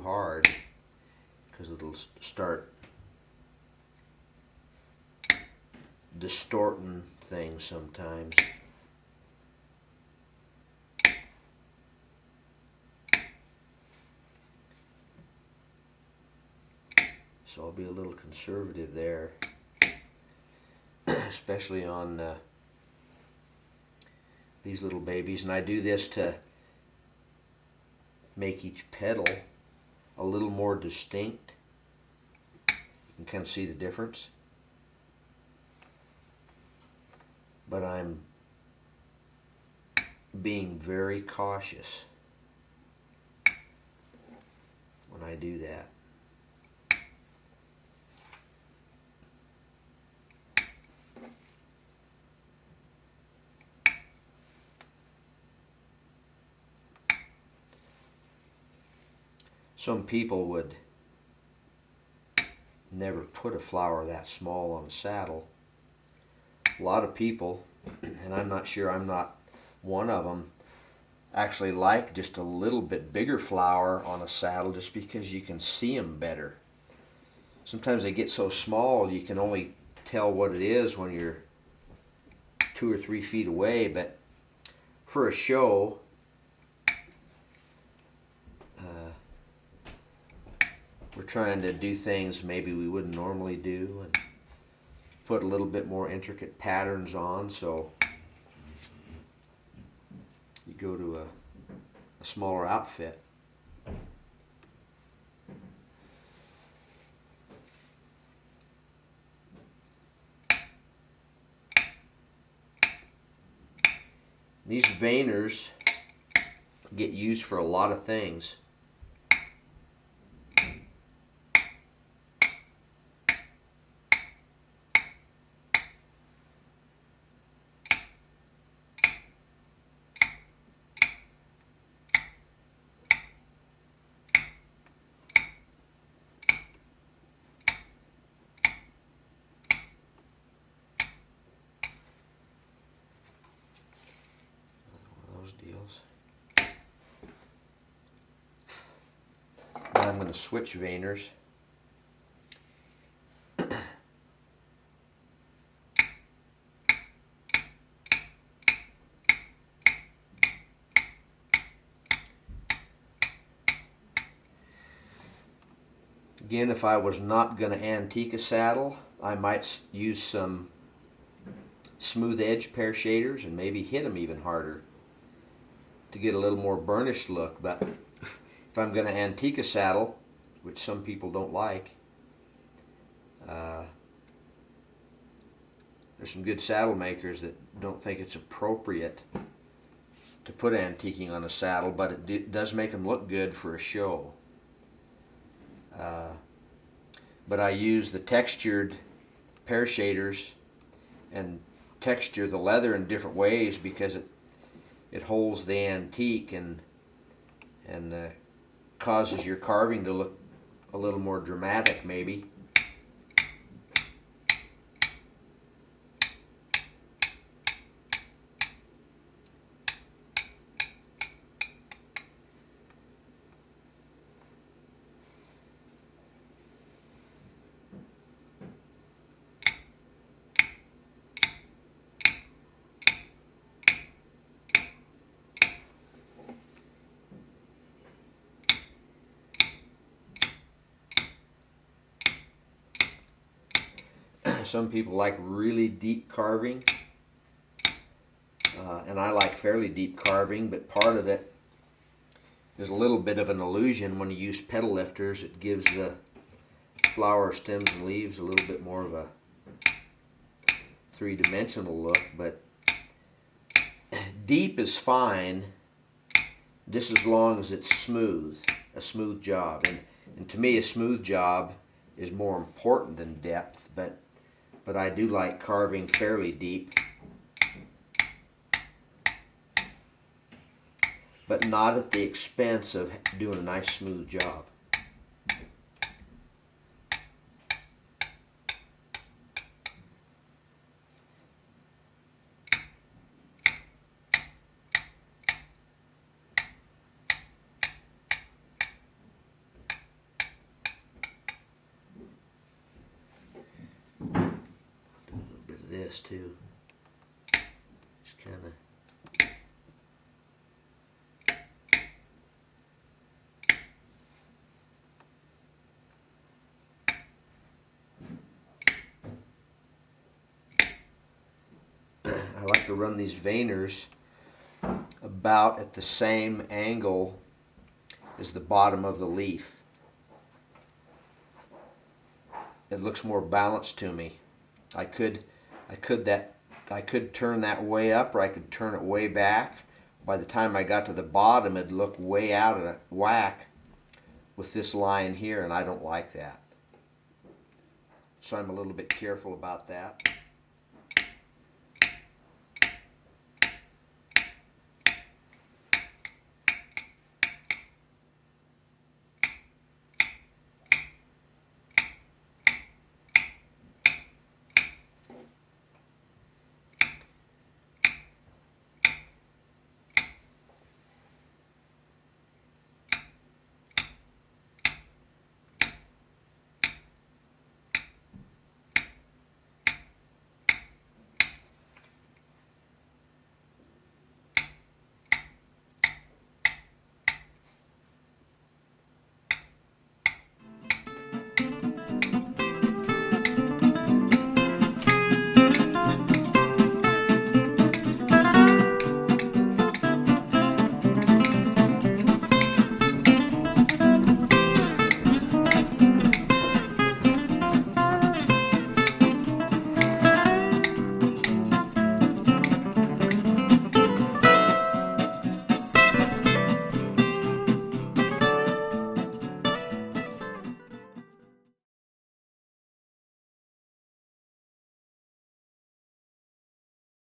hard because it'll start distorting things sometimes. So I'll be a little conservative there, especially on these little babies. And I do this to make each petal a little more distinct. You can kind of see the difference. But I'm being very cautious when I do that. Some people would never put a flower that small on a saddle. A lot of people, and I'm not sure I'm not one of them, actually like just a little bit bigger flower on a saddle just because you can see them better. Sometimes they get so small you can only tell what it is when you're 2 or 3 feet away, but for a show, we're trying to do things maybe we wouldn't normally do and put a little bit more intricate patterns on, so you go to a smaller outfit. These veiners get used for a lot of things. Deals. Now I'm going to switch veiners. Again, if I was not going to antique a saddle, I might use some smooth edge pear shaders and maybe hit them even harder to get a little more burnished look. But if I'm going to antique a saddle, which some people don't like, there's some good saddle makers that don't think it's appropriate to put antiquing on a saddle, but it does make them look good for a show. But I use the textured pear shaders and texture the leather in different ways because it holds the antique and causes your carving to look a little more dramatic maybe. Some people like really deep carving, and I like fairly deep carving, but part of it is a little bit of an illusion. When you use pedal lifters, it gives the flower stems and leaves a little bit more of a three-dimensional look, but deep is fine just as long as it's smooth, a smooth job. And to me, a smooth job is more important than depth, but I do like carving fairly deep, but not at the expense of doing a nice smooth job. this too. Just kind of. I like to run these veiners about at the same angle as the bottom of the leaf. It looks more balanced to me. I could turn that way up, or I could turn it way back. By the time I got to the bottom, it'd look way out of whack with this line here, and I don't like that. So I'm a little bit careful about that.